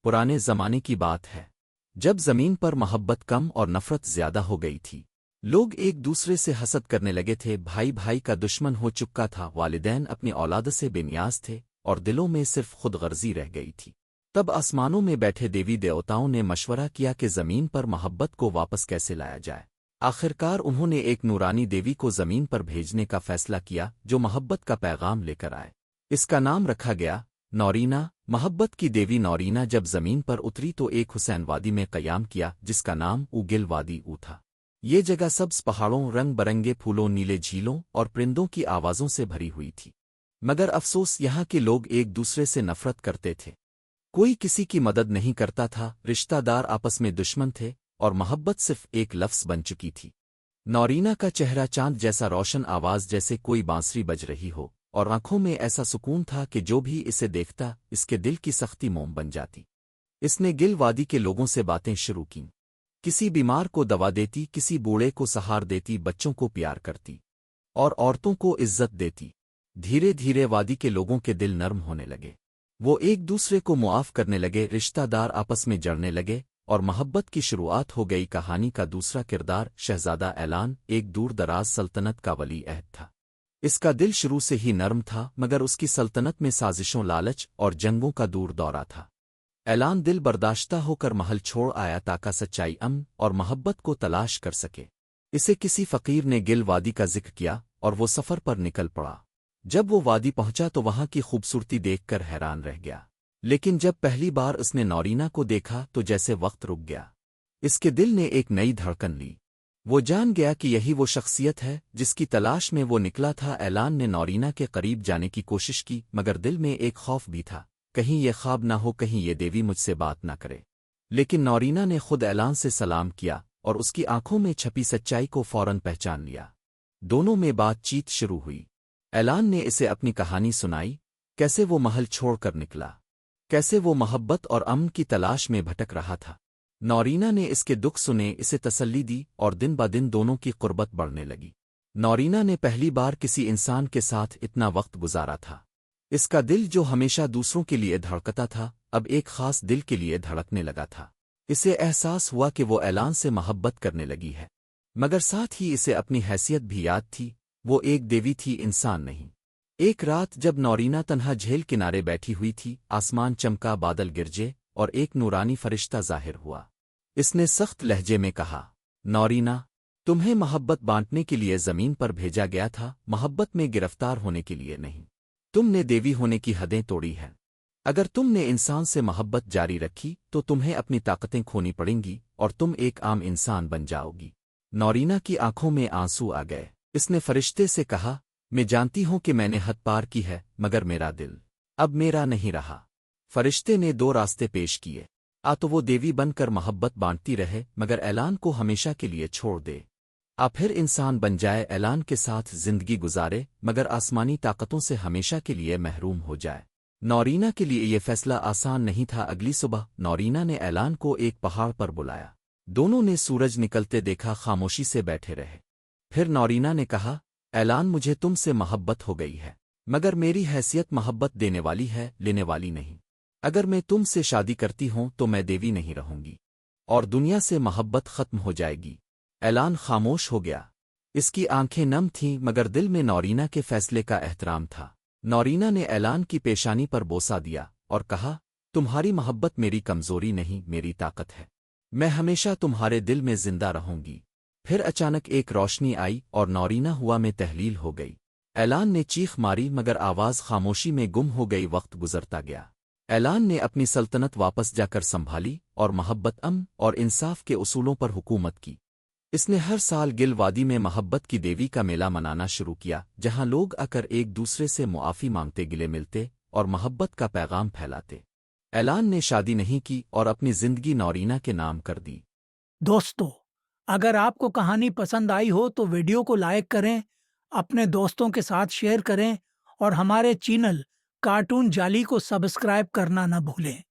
पुराने ज़माने की बात है जब ज़मीन पर मोहब्बत कम और नफ़रत ज़्यादा हो गई थी। लोग एक दूसरे से हसद करने लगे थे, भाई भाई का दुश्मन हो चुका था, वालिदैन अपनी औलाद से बेनियाज थे और दिलों में सिर्फ खुदगर्जी रह गई थी। तब आसमानों में बैठे देवी देवताओं ने मशवरा किया कि ज़मीन पर मोहब्बत को वापस कैसे लाया जाए। आखिरकार उन्होंने एक नूरानी देवी को ज़मीन पर भेजने का फैसला किया जो मोहब्बत का पैगाम लेकर आए। इसका नाम रखा गया नौरीना। मोहब्बत की देवी नौरीना जब ज़मीन पर उतरी तो एक हुसैन वादी में क़याम किया जिसका नाम उगिल वादी था। ये जगह सब्ज़ पहाड़ों, रंग बरंगे फूलों, नीले झीलों और परिंदों की आवाज़ों से भरी हुई थी। मगर अफसोस यहाँ के लोग एक दूसरे से नफ़रत करते थे। कोई किसी की मदद नहीं करता था, रिश्तेदार आपस में दुश्मन थे और मोहब्बत सिर्फ एक लफ्ज़ बन चुकी थी। नौरीना का चेहरा चांद जैसा रोशन, आवाज़ जैसे कोई बांसुरी बज रही हो और आंखों में ऐसा सुकून था कि जो भी इसे देखता इसके दिल की सख्ती मोम बन जाती। इसने गिल वादी के लोगों से बातें शुरू कीं। किसी बीमार को दवा देती, किसी बूढ़े को सहार देती, बच्चों को प्यार करती और औरतों को इज्जत देती। धीरे धीरे वादी के लोगों के दिल नर्म होने लगे। वो एक दूसरे को मुआफ करने लगे, रिश्तेदार आपस में जड़ने लगे और मोहब्बत की शुरुआत हो गई। कहानी का दूसरा किरदार शहजादा ऐलान एक दूर दराज सल्तनत का वली अहद था। इसका दिल शुरू से ही नर्म था मगर उसकी सल्तनत में साजिशों, लालच और जंगों का दूर दौरा था। ऐलान दिल बर्दाश्ता होकर महल छोड़ आया ताकि सच्चाई, अमन और मोहब्बत को तलाश कर सके। इसे किसी फ़कीर ने गिल वादी का जिक्र किया और वो सफ़र पर निकल पड़ा। जब वो वादी पहुंचा तो वहां की खूबसूरती देखकर हैरान रह गया। लेकिन जब पहली बार उसने नौरीना को देखा तो जैसे वक्त रुक गया। इसके दिल ने एक नई धड़कन ली। वो जान गया कि यही वो शख्सियत है जिसकी तलाश में वो निकला था। ऐलान ने नौरीना के करीब जाने की कोशिश की मगर दिल में एक खौफ भी था, कहीं ये ख्वाब ना हो, कहीं ये देवी मुझसे बात ना करे। लेकिन नौरीना ने खुद ऐलान से सलाम किया और उसकी आंखों में छपी सच्चाई को फौरन पहचान लिया। दोनों में बातचीत शुरू हुई। ऐलान ने इसे अपनी कहानी सुनाई, कैसे वो महल छोड़कर निकला, कैसे वो मोहब्बत और अमन की तलाश में भटक रहा था। नौरीना ने इसके दुख सुने, इसे तसल्ली दी और दिन ब दिन दोनों की कुर्बत बढ़ने लगी। नौरीना ने पहली बार किसी इंसान के साथ इतना वक्त गुजारा था। इसका दिल जो हमेशा दूसरों के लिए धड़कता था अब एक खास दिल के लिए धड़कने लगा था। इसे एहसास हुआ कि वो ऐलान से मोहब्बत करने लगी है, मगर साथ ही इसे अपनी हैसियत भी याद थी। वो एक देवी थी, इंसान नहीं। एक रात जब नौरीना तन्हा झील किनारे बैठी हुई थी, आसमान चमका, बादल गिरजे और एक नूरानी फरिश्ता जाहिर हुआ। इसने सख्त लहजे में कहा, नौरीना, तुम्हें मोहब्बत बांटने के लिए ज़मीन पर भेजा गया था, मोहब्बत में गिरफ्तार होने के लिए नहीं। तुमने देवी होने की हदें तोड़ी हैं। अगर तुमने इंसान से मोहब्बत जारी रखी तो तुम्हें अपनी ताकतें खोनी पड़ेंगी और तुम एक आम इंसान बन जाओगी। नौरीना की आंखों में आंसू आ गए। इसने फरिश्ते से कहा, मैं जानती हूं कि मैंने हद पार की है मगर मेरा दिल अब मेरा नहीं रहा। फरिश्ते ने दो रास्ते पेश किए, तो वो देवी बनकर मोहब्बत बांटती रहे मगर ऐलान को हमेशा के लिए छोड़ दे। फिर इंसान बन जाए, ऐलान के साथ जिंदगी गुजारे मगर आसमानी ताकतों से हमेशा के लिए महरूम हो जाए। नौरीना के लिए यह फैसला आसान नहीं था। अगली सुबह नौरीना ने ऐलान को एक पहाड़ पर बुलाया। दोनों ने सूरज निकलते देखा, खामोशी से बैठे रहे। फिर नौरीना ने कहा, ऐलान, मुझे तुमसे मोहब्बत हो गई है मगर मेरी हैसियत मोहब्बत देने वाली है, लेने वाली नहीं। अगर मैं तुमसे शादी करती हूं तो मैं देवी नहीं रहूंगी और दुनिया से मोहब्बत खत्म हो जाएगी। ऐलान खामोश हो गया। इसकी आंखें नम थीं मगर दिल में नौरीना के फैसले का एहतराम था। नौरीना ने ऐलान की पेशानी पर बोसा दिया और कहा, तुम्हारी मोहब्बत मेरी कमजोरी नहीं, मेरी ताकत है। मैं हमेशा तुम्हारे दिल में जिंदा रहूंगी। फिर अचानक एक रोशनी आई और नौरीना हुआ में तहलील हो गई। ऐलान ने चीख मारी मगर आवाज खामोशी में गुम हो गई। वक्त गुजरता गया। ऐलान ने अपनी सल्तनत वापस जाकर संभाली और मोहब्बत, अमन और इंसाफ के उसूलों पर हुकूमत की। इसने हर साल गिल वादी में मोहब्बत की देवी का मेला मनाना शुरू किया, जहां लोग आकर एक दूसरे से मुआफ़ी मांगते, गिले मिलते और मोहब्बत का पैगाम फैलाते। ऐलान ने शादी नहीं की और अपनी जिंदगी नौरीना के नाम कर दी। दोस्तों, अगर आपको कहानी पसंद आई हो तो वीडियो को लाइक करें, अपने दोस्तों के साथ शेयर करें और हमारे चैनल कार्टून जाली को सब्सक्राइब करना न भूलें।